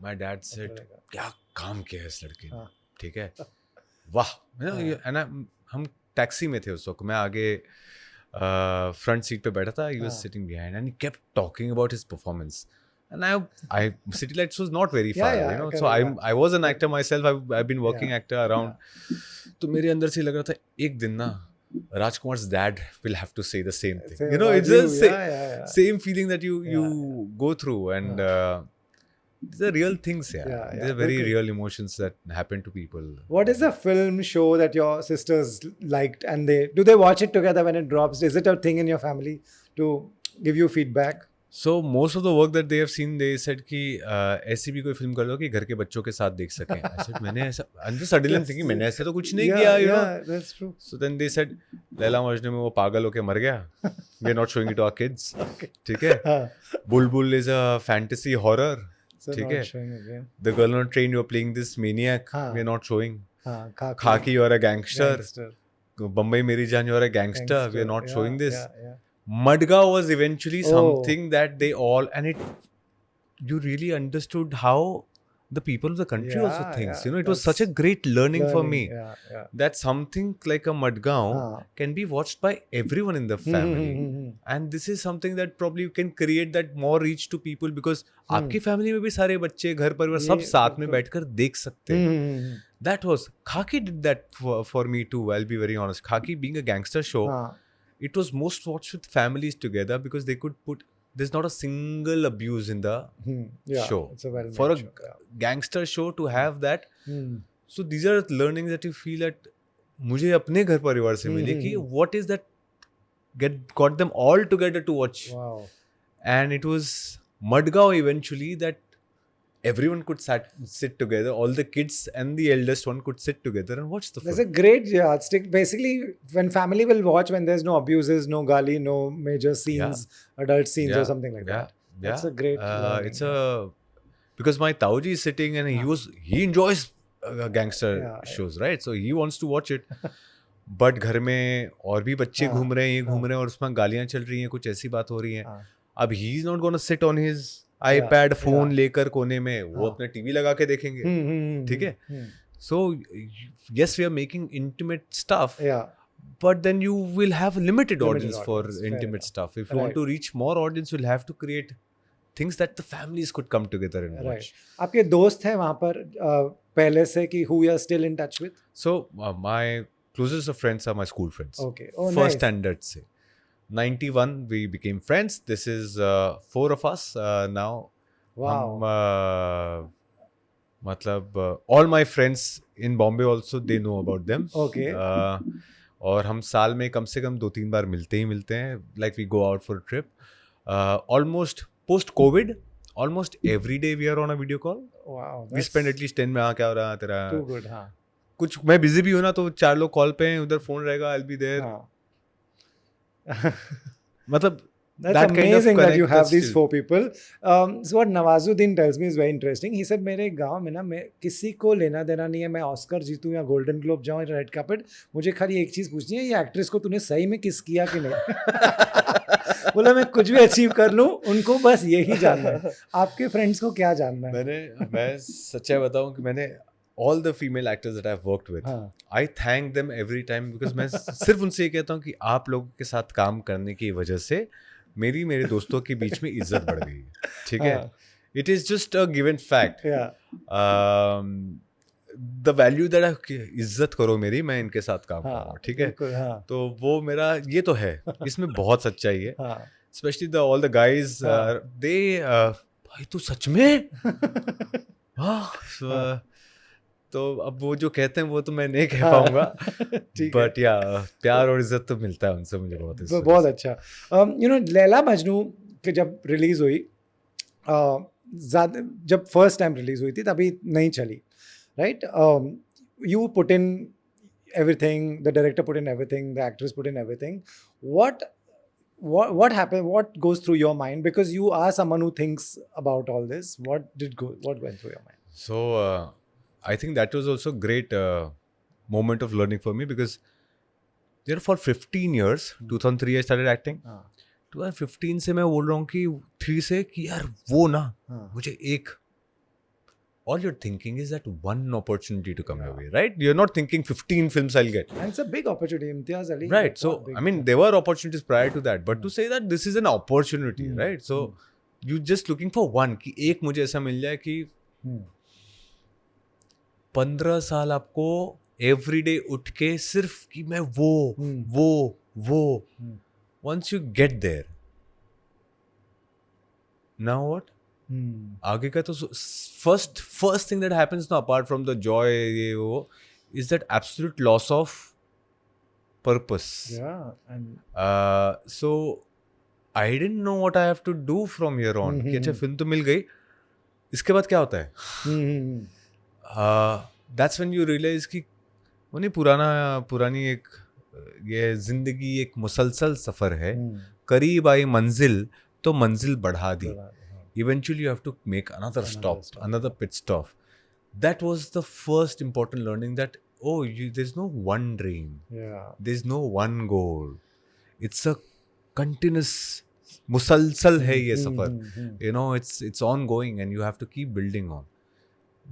Speaker 2: my dad said, क्या काम किया है इस लड़के ने, ठीक है, वाह. हम टैक्सी में थे उस वक्त, मैं आगे फ्रंट सीट पे बैठा था, he was sitting behind and he kept talking about his performance. And I City Lights was not very far, so I was an actor myself. I've been working actor around. तो मेरे अंदर से लग रहा था एक दिन ना Rajkumar's dad will have to say the same thing. It's the same feeling that you go through, and these are real things. These are very real emotions that happen to people.
Speaker 1: What is the film show that your sisters liked, and do they watch it together when it drops? Is it a thing in your family to give you feedback?
Speaker 2: So most of the work that they have seen, they said कि ऐसी भी कोई film कर दो कि घर के बच्चों के साथ देख सकें. I said मैंने ऐसा, I'm just suddenly thinking मैंने ऐसा तो कुछ नहीं किया,
Speaker 1: That's true.
Speaker 2: So then they said Laila Majnu में वो पागल होके मर गया. We are not showing it to our kids. ठीक है. बुलबुल is a fantasy horror. ठीक है. The Girl on a Train, you are playing this maniac. We are not showing. Khaki, you are a gangster. Bombay Meri Jaan, you are a gangster. We are not showing this. Madgaon was eventually something that they all, and you really understood how the people of the country also thinks. It was such a great learning for me that something like a Madgaon can be watched by everyone in the family. And this is something that probably you can create that more reach to people, because आपकी family में भी सारे बच्चे, घर परिवार सब साथ में बैठकर देख सकते हैं. That was, Khaki did that for me too, I'll be very honest. Khaki being a gangster show, it was most watched with families together because they could put, there's not a single abuse in the show.
Speaker 1: It's a
Speaker 2: for a gangster show to have that. So these are learnings that you feel that मुझे अपने घर परिवार से मिले कि what is that got them all together to watch.
Speaker 1: Wow.
Speaker 2: And it was Madgaon eventually that everyone could sit together, all the kids and the eldest one could sit together and watch the film.
Speaker 1: That's a great yardstick. Basically, when family will watch, when there's no abuses, no gali, no major scenes, adult scenes or something like that. That's a great
Speaker 2: because my Tauji is sitting and he enjoys gangster shows, right? So he wants to watch it. But घर में और भी बच्चे घूम रहे हैं, ये घूम रहे हैं और उसमें गालियाँ चल रही हैं, कुछ ऐसी बात हो रही है. अब he is not going to sit on his iPad phone लेकर कोने में, वो अपने टीवी लगा के देखेंगे. ठीक है. So yes, we are making intimate stuff, but then you will have a limited audience for intimate stuff. If you want to reach more audience, you'll have to create things that the families could come together and watch.
Speaker 1: आपके दोस्त हैं वहाँ पर पहले से कि who you are still in touch with?
Speaker 2: So my closest of friends are my school friends.
Speaker 1: Okay. Oh,
Speaker 2: First standard से 91 we became friends. This is 4 of us now.
Speaker 1: Wow.
Speaker 2: मतलब all my friends in Bombay also, they know about them.
Speaker 1: Okay.
Speaker 2: और हम साल में कम से कम 2-3 बार मिलते हैं, like we go out for trip. Almost post COVID, almost every day we are on a video call.
Speaker 1: Wow,
Speaker 2: We
Speaker 1: that's
Speaker 2: spend at least 10 में क्या हो रहा तेरा,
Speaker 1: too good. हाँ.
Speaker 2: कुछ मैं बिजी भी हूँ ना तो 4 लोग कॉल पे हैं, उधर फोन रहेगा, I'll be there.
Speaker 1: हाँ.
Speaker 2: मतलब
Speaker 1: That's
Speaker 2: that kind of
Speaker 1: amazing that you
Speaker 2: connect
Speaker 1: have
Speaker 2: that's
Speaker 1: these
Speaker 2: still-
Speaker 1: 4 people. So what Nawazuddin tells me is very interesting. He said मेरे गांव में ना मैं किसी को लेना देना नहीं है, मैं ऑस्कर जीतूं या गोल्डन ग्लोब जाऊं या रेड कार्पेट, मुझे खाली एक चीज पूछनी है, ये एक्ट्रेस को तूने सही में किस किया कि नहीं. बोला मैं कुछ भी अचीव कर लूं, उनको बस यही जानना है. आपके फ्रेंड्स को क्या जानना है?
Speaker 2: मैं सच्चाई बताऊं कि मैंने all the female actors that I've worked with,
Speaker 1: हाँ.
Speaker 2: I thank them every time because मैं सिर्फ उनसे ये कहता हूँ कि आप लोगों के साथ काम करने की वजह से मेरे दोस्तों के बीच में इज्जत बढ़ गई है. ठीक है,
Speaker 1: हाँ.
Speaker 2: It is just a given fact.
Speaker 1: Yeah.
Speaker 2: The value that इज्जत करो मेरी, मैं इनके साथ काम
Speaker 1: हाँ,
Speaker 2: करूँ. ठीक है,
Speaker 1: बिल्कुल, हाँ.
Speaker 2: तो वो मेरा ये तो है, इसमें बहुत सच्चाई है.
Speaker 1: हाँ.
Speaker 2: Specially the all the guys they भाई तू सच में हाँ. तो अब वो जो कहते हैं वो तो मैं नहीं कह पाऊंगा,
Speaker 1: ठीक है.
Speaker 2: बट या प्यार और इज्जत तो मिलता है उनसे मुझे बहुत.
Speaker 1: बहुत अच्छा. लैला मजनू के जब रिलीज हुई, जब फर्स्ट टाइम रिलीज हुई थी तभी नहीं चली, right? You put in everything, the director put in everything, the actress put in everything. what happened, what goes through your mind, because you are someone who thinks about all this? What went through your mind?
Speaker 2: So I think that was also a great moment of learning for me because there for 15 years, 2003 I started acting. 2015 से मैं बोल रहा हूँ कि 3 से कि यार वो ना मुझे एक, all you're thinking is that one opportunity to come your way, right? You're not thinking 15 films I'll get.
Speaker 1: And it's a big opportunity, Imtiaz Ali.
Speaker 2: Right. So, I mean, there were opportunities prior to that, but to say that this is an opportunity, right? So, you just looking for one, कि एक मुझे ऐसा मिल जाए कि 15 साल आपको everyday उठ के सिर्फ कि मैं वो once you get there, now what? आगे का तो first thing that happens now apart from the joy ये वो is that absolute loss of purpose.
Speaker 1: Yeah. And
Speaker 2: so I didn't know what I have to do from here on. कि अच्छा film तो मिल गई, इसके बाद क्या होता है? That's when you realize कि वो नहीं पुरानी एक ये जिंदगी एक मुसलसल सफर है, करीब आई मंजिल तो मंजिल बढ़ा दी. Eventually you have to make another stop, another pit stop. That was the first important learning, that there's no one dream, there's no one goal, it's a continuous musalsal hai ye safar. You know, it's ongoing and you have to keep building on.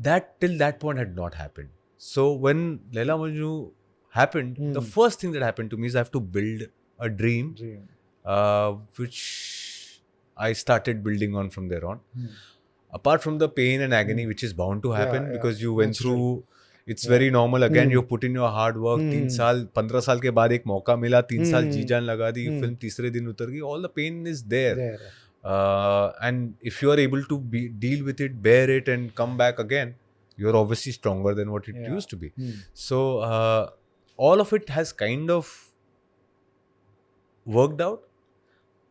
Speaker 2: That till that point had not happened. So when Laila Majnu happened, the first thing that happened to me is I have to build a dream. Which I started building on from there on. Apart from the pain and agony which is bound to happen, because you went through, it's very normal. Again, you put in your hard work. 3 साल 15 साल के बाद एक मौका मिला, 3 साल जी जान लगा दी, फिल्म तीसरे दिन उतर गई. All the pain is there. And if you are able to deal with it, bear it and come back again, you're obviously stronger than what it used to be. So all of it has kind of worked out.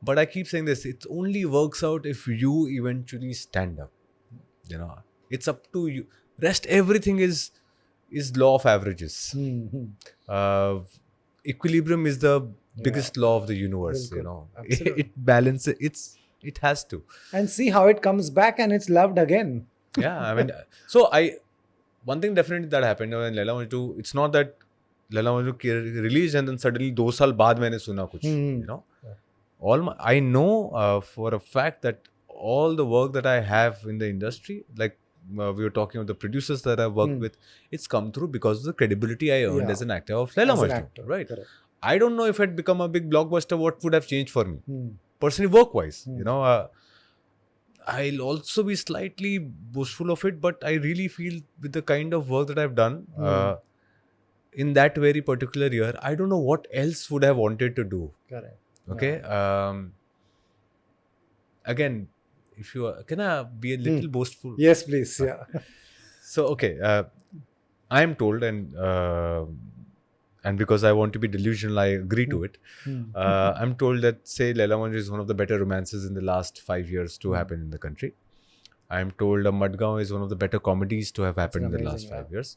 Speaker 2: But I keep saying this, it only works out if you eventually stand up. You know, it's up to you. Rest, everything is law of averages. Equilibrium is the biggest law of the universe. You know, it balances. It has to.
Speaker 1: And see how it comes back and it's loved again.
Speaker 2: Yeah, I mean, so one thing definitely that happened when Laila Majnu, it's not that Laila Majnu released and then suddenly 2 साल बाद मैंने सुना कुछ. You know. I know for a fact that all the work that I have in the industry, like we were talking about the producers that I've worked with, it's come through because of the credibility I earned as an actor of Laila Majnu, right? Correct. I don't know if it had become a big blockbuster, what would have changed for me personally, work-wise. You know, I'll also be slightly boastful of it, but I really feel with the kind of work that I've done in that very particular year, I don't know what else would have wanted to do.
Speaker 1: Correct.
Speaker 2: Okay. Again, if you can I be a little boastful?
Speaker 1: Yes, please. Yeah.
Speaker 2: So okay, I am told, and and because I want to be delusional, I agree to it. I'm told that, say, Laila Manju is one of the better romances in the last 5 years to happen in the country. I'm told Madgaon is one of the better comedies to have happened in the last
Speaker 1: amazing,
Speaker 2: 5 years.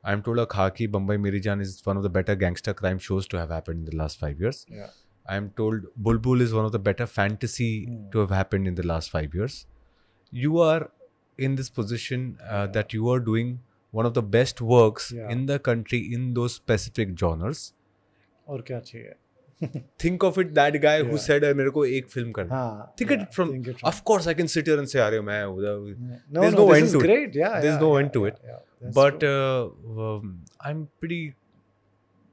Speaker 2: I'm told Khaki Bombay Meri Jaan is one of the better gangster crime shows to have happened in the last 5 years.
Speaker 1: Yeah.
Speaker 2: I'm told Bulbul is one of the better fantasy to have happened in the last 5 years. You are in this position that you are doing one of the best works in the country in those specific genres.
Speaker 1: और क्या चाहिए?
Speaker 2: Think of it, that guy who said मेरे को एक film करना. Think it from. Of course, I can sit here and say, अरे मैं उधर. There's no end to it.
Speaker 1: Great. Yeah.
Speaker 2: There's no end to it. But I'm pretty.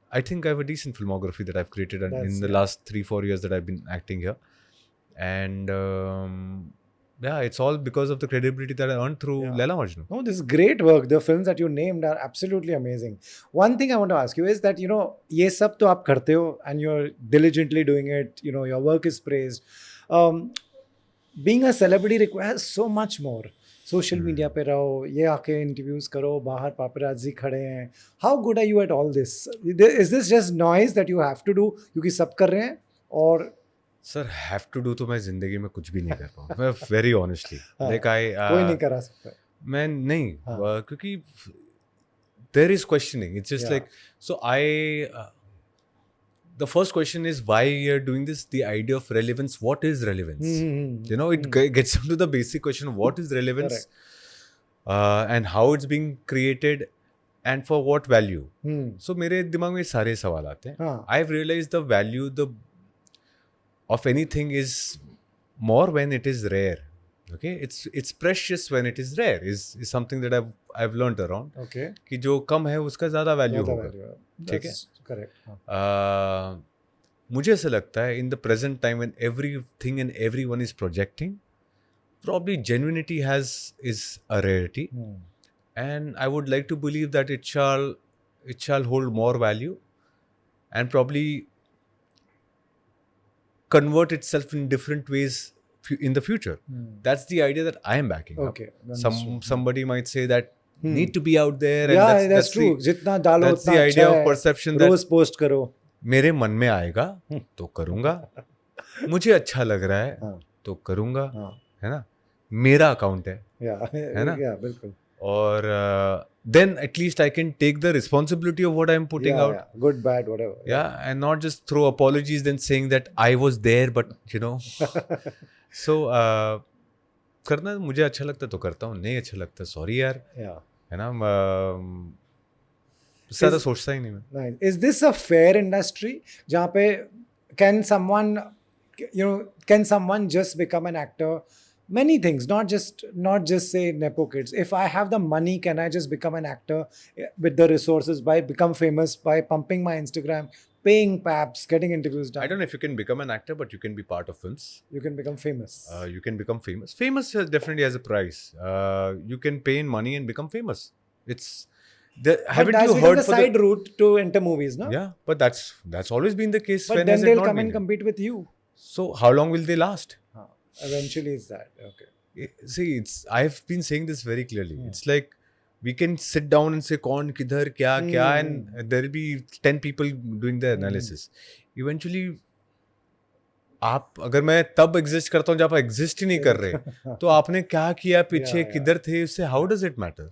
Speaker 2: I think I have a decent filmography that I've created in the last 3-4 years that I've been acting here, and it's all because of the credibility that I earned through Laila Majnu.
Speaker 1: No, this is great work. The films that you named are absolutely amazing. One thing I want to ask you is that, you know, ये सब तो आप करते हो and you're diligently doing it. You know, your work is praised. Being a celebrity requires so much more. Social media पे रहो, ये आके इंटरव्यूज करो, बाहर पापराजी खड़े हैं. How good are you at all this? Is this just noise that you have to do क्योंकि सब कर रहे हैं? और
Speaker 2: सर हैव टू डू तो मैं जिंदगी में कुछ भी नहीं कर पाऊँ. मैं वेरी ऑनेस्टली लाइक आई
Speaker 1: कोई नहीं करा सकता.
Speaker 2: मैं नहीं क्योंकि there is questioning. It's just like so I the first question is why you're doing this, the idea of relevance. What is relevance? You know, it gets into the basic question of what is relevance, and how it's being created, and for what value. So मेरे दिमाग में सारे सवाल आते हैं. I've realized the value of anything is more when it is rare. Okay, it's precious when it is rare. Is something that I've learned around.
Speaker 1: Okay.
Speaker 2: कि जो कम है उसका ज़्यादा वैल्यू होगा. ठीक है.
Speaker 1: करेक्ट.
Speaker 2: मुझे ऐसा लगता है in the present time when everything and everyone is projecting, probably genuinity is a rarity, and I would like to believe that it shall hold more value and probably convert itself in different ways in the future. That's the idea that I am backing up.
Speaker 1: Okay.
Speaker 2: Somebody might say that need to be out there, and
Speaker 1: yeah, that's true. जितना डालो
Speaker 2: that's the idea of perception that
Speaker 1: रोज post करो.
Speaker 2: मेरे मन में आएगा तो करूँगा, मुझे अच्छा लग रहा है तो करूँगा, है ना, मेरा अकाउंट है ना,
Speaker 1: बिल्कुल.
Speaker 2: और then at least I can take the responsibility of what I'm putting out.
Speaker 1: Good, bad, whatever.
Speaker 2: And not just throw apologies then saying that I was there but you know. So करना मुझे अच्छा लगता तो करता हूँ, नहीं अच्छा लगता सॉरी यार, है ना. ज़्यादा सोचता ही नहीं मैं.
Speaker 1: Is this a fair industry जहाँ पे can someone just become an actor? Many things, not just say nepo kids. If I have the money, can I just become an actor with the resources, become famous by pumping my Instagram, paying paps, getting interviews done?
Speaker 2: I don't know if you can become an actor, but you can be part of films.
Speaker 1: You can become famous.
Speaker 2: You can become famous. Famous definitely has a price. You can pay in money and become famous. Haven't you heard
Speaker 1: the side route to enter movies, no?
Speaker 2: Yeah, but that's always been the case.
Speaker 1: But then they'll come and compete with you.
Speaker 2: So how long will they last?
Speaker 1: Eventually, it's that. Okay.
Speaker 2: See, I've been saying this very clearly. It's like we can sit down and say कौन किधर क्या क्या, and there will be 10 people doing the analysis. Eventually, आप अगर मैं तब exist करता हूँ जब आप एग्जिस्ट ही नहीं कर रहे, तो आपने क्या किया पीछे, किधर थे, उससे how does it matter?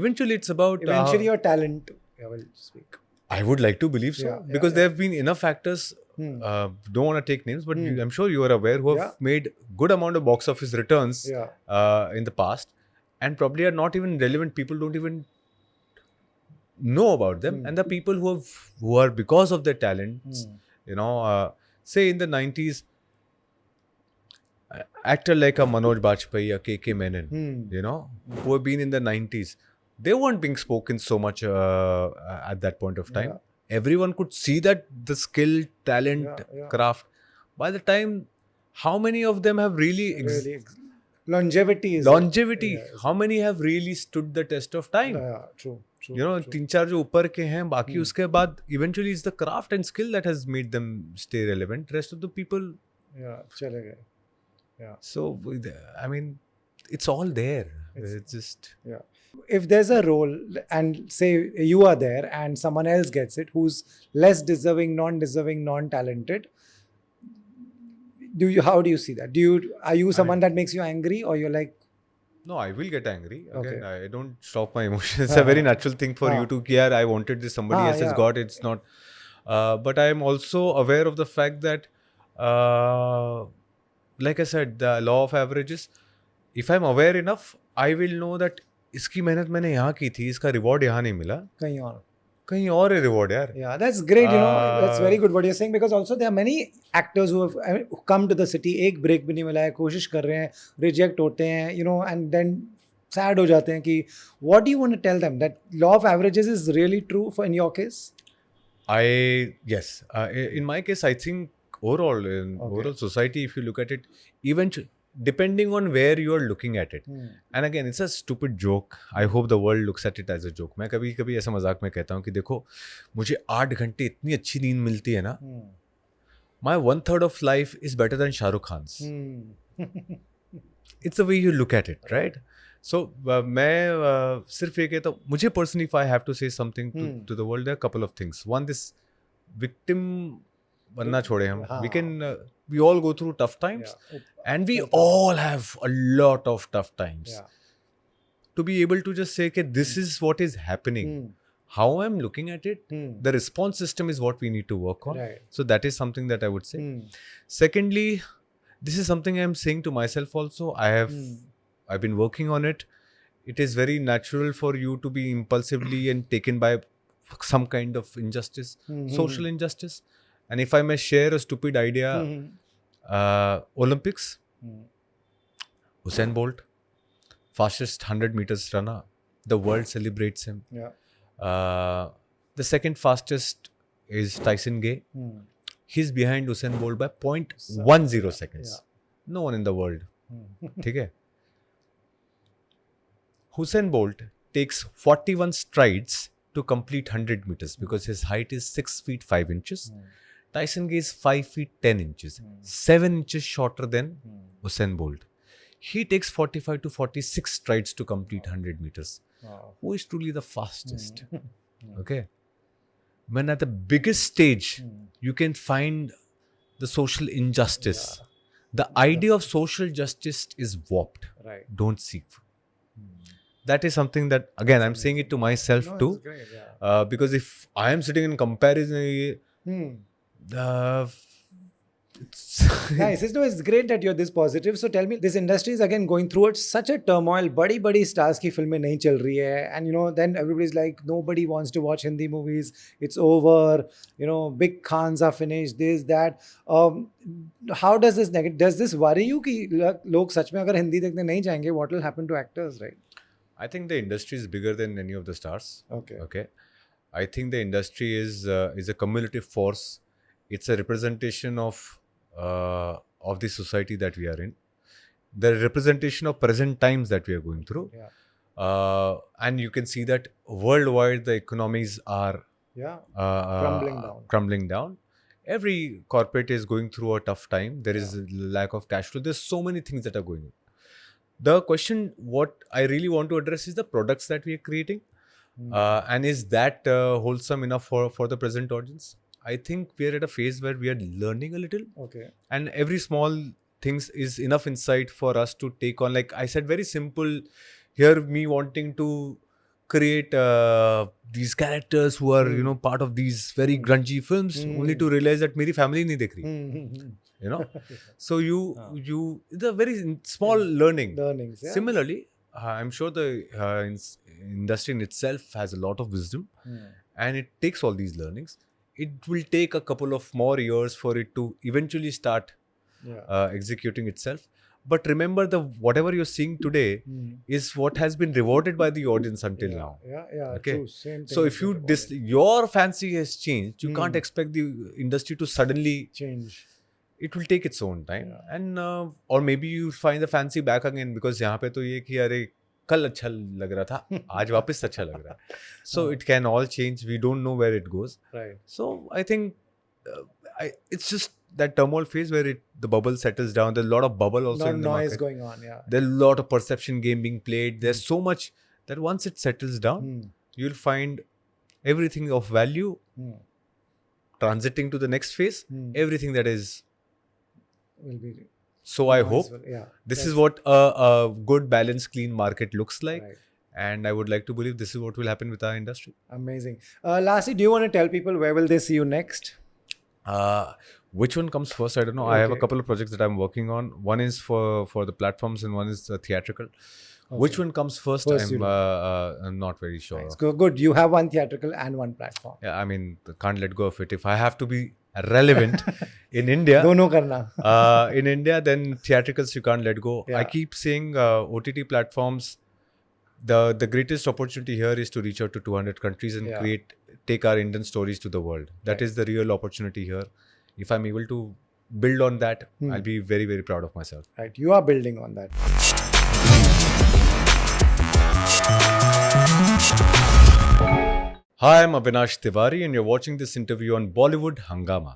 Speaker 2: Eventually, it's about
Speaker 1: your talent. I will speak.
Speaker 2: I would like to believe so, because there have been enough actors. Don't want to take names, but I'm sure you are aware, who have made good amount of box office returns in the past, and probably are not even relevant. People don't even know about them, and the people who are because of their talents, you know, say in the 90s, actor like a Manoj Bajpayee or K.K. Menon, you know, who have been in the 90s, they weren't being spoken so much at that point of time. Everyone could see that the skill, talent, craft. By the time, how many of them have really
Speaker 1: longevity?
Speaker 2: How many have really stood the test of time?
Speaker 1: True.
Speaker 2: You know, 3-4 जो ऊपर के हैं, बाकी उसके बाद eventually it's the craft and skill that has made them stay relevant. Rest of the people,
Speaker 1: चले गए.
Speaker 2: So I mean, it's all there. It's just
Speaker 1: If there's a role and say you are there and someone else gets it who's less deserving, non-deserving, non-talented, how do you see that? Are you someone that makes you angry, or you're like,
Speaker 2: No, I will get angry. Again,
Speaker 1: Okay.
Speaker 2: I don't stop my emotions. It's a very natural thing for you to, yeah, I wanted this, somebody else has
Speaker 1: yeah.
Speaker 2: got it, it's not. But I am also aware of the fact that, like I said, the law of averages, if I'm aware enough, I will know that इसकी मेहनत मैंने यहाँ की थी, इसका reward यहाँ नहीं मिला,
Speaker 1: कहीं और?
Speaker 2: कहीं और है रिवॉर्ड यार.
Speaker 1: Yeah, that's great. That's very good what you're saying, because also there are many actors who have who come to the city. एक break भी नहीं मिला है, कोशिश कर रहे हैं, reject होते हैं, and then sad हो जाते हैं कि what do you want to tell them? That law of averages is really true in your case?
Speaker 2: Yes. In my case, I think overall society, if you look at it, eventually, depending on where you are looking at it, and again, it's a stupid joke. I hope the world looks at it as a joke. मैं कभी ऐसा मजाक में कहता हूँ कि देखो, मुझे 8 घंटे इतनी अच्छी नींद मिलती है ना, my 1/3 of life is better than Shah Rukh Khan's. It's the way you look at it, right? So मैं सिर्फ ये कहता हूँ, मुझे personally, if I have to say something to the world, there are a couple of things. One, this victim बनना छोड़े हम. We all go through tough times, and we all have a lot of tough times. To be able to just say that this is what is happening, how I'm looking at it, the response system is what we need to work on.
Speaker 1: Right.
Speaker 2: So that is something that I would say. Secondly, this is something I'm saying to myself also. I've been working on it. It is very natural for you to be impulsively and taken by some kind of injustice, social injustice. And if I may share a stupid idea, Olympics, Usain Bolt, fastest 100 meters runner, the world celebrates him. The second fastest is Tyson Gay. He's behind Usain Bolt by 0.10 seconds. No one in the world. ठीक है? Usain Bolt takes 41 strides to complete 100 meters because his height is 6 feet 5 inches. Tyson Gay is 5 feet 10 inches, 7 inches shorter than Usain Bolt. He takes 45 to 46 strides to complete 100 meters. Who is truly the fastest? Okay. When at the biggest stage, you can find the social injustice. The idea of social justice is warped.
Speaker 1: Right.
Speaker 2: Don't seek. That is something that, again, I'm saying it to myself too.
Speaker 1: It's great,
Speaker 2: because if I am sitting in comparison,
Speaker 1: nice. No, it's great that you're this positive. So tell me, this industry is again going through such a turmoil. बड़ी stars की फिल्में नहीं चल रही है, and then everybody's like, nobody wants to watch Hindi movies. It's over. Big Khans are finished. This, that. How does this worry you कि लोग सच में अगर हिंदी देखने नहीं जाएंगे, what will happen to actors, right?
Speaker 2: I think the industry is bigger than any of the stars. Okay. I think the industry is a cumulative force. It's a representation of the society that we are in, the representation of present times that we are going through. And you can see that worldwide the economies are crumbling down. Every corporate is going through a tough time. There is a lack of cash flow. There's so many things that are going on. The question, what I really want to address, is the products that we are creating. And is that wholesome enough for the present audience? I think we are at a phase where we are learning a little.
Speaker 1: Okay.
Speaker 2: And every small things is enough insight for us to take on. Like I said, very simple. Here, me wanting to create these characters who are, part of these very grungy films, only to realize that मेरी family नहीं देख रही. So the very small learnings.
Speaker 1: Yeah.
Speaker 2: Similarly, I'm sure the industry in itself has a lot of wisdom, and it takes all these learnings. It will take a couple of more years for it to eventually start executing itself. But remember, whatever you're seeing today is what has been rewarded by the audience until now. Okay.
Speaker 1: True. Same thing.
Speaker 2: So if your fancy has changed, you can't expect the industry to suddenly
Speaker 1: change.
Speaker 2: It will take its own time, and or maybe you find the fancy back again, because यहाँ पे तो ये कि अरे कल अच्छा लग रहा था, आज वापस अच्छा लग रहा है. So it can all change. We don't know where it goes.
Speaker 1: Right.
Speaker 2: So I think it's just that turmoil phase where the bubble settles down. There's a lot of bubble also in the
Speaker 1: noise
Speaker 2: market.
Speaker 1: going on.
Speaker 2: There's a lot of perception game being played. There's so much that once it settles down,
Speaker 1: Hmm.
Speaker 2: you'll find everything of value
Speaker 1: Hmm.
Speaker 2: transiting to the next phase,
Speaker 1: Hmm.
Speaker 2: everything that is.
Speaker 1: Will be.
Speaker 2: So I hope
Speaker 1: Yeah.
Speaker 2: this is
Speaker 1: That's
Speaker 2: what a good, balanced, clean market looks like.
Speaker 1: right.
Speaker 2: And I would like to believe this is what will happen with our industry.
Speaker 1: Amazing. Lastly, do you want to tell people where will they see you next?
Speaker 2: Which one comes first? I don't know. I have a
Speaker 1: Okay.
Speaker 2: couple of projects that I'm working on. One is for the platforms and one is theatrical. Which
Speaker 1: Okay.
Speaker 2: one comes first?
Speaker 1: First you
Speaker 2: I'm not very sure.
Speaker 1: Nice. Good. You have one theatrical and one platform.
Speaker 2: Yeah, I mean, can't let go of it. If I have to be relevant in India,
Speaker 1: Dono karna.
Speaker 2: then theatricals you can't let go.
Speaker 1: Yeah.
Speaker 2: I keep saying OTT platforms. The greatest opportunity here is to reach out to 200 countries and
Speaker 1: Yeah.
Speaker 2: take our Indian stories to the world. That
Speaker 1: Right.
Speaker 2: is the real opportunity here. If I'm able to build on that, I'll be very, very proud of myself.
Speaker 1: Right. You are building on that.
Speaker 2: Hi, I'm Avinash Tiwari and you're watching this interview on Bollywood Hangama.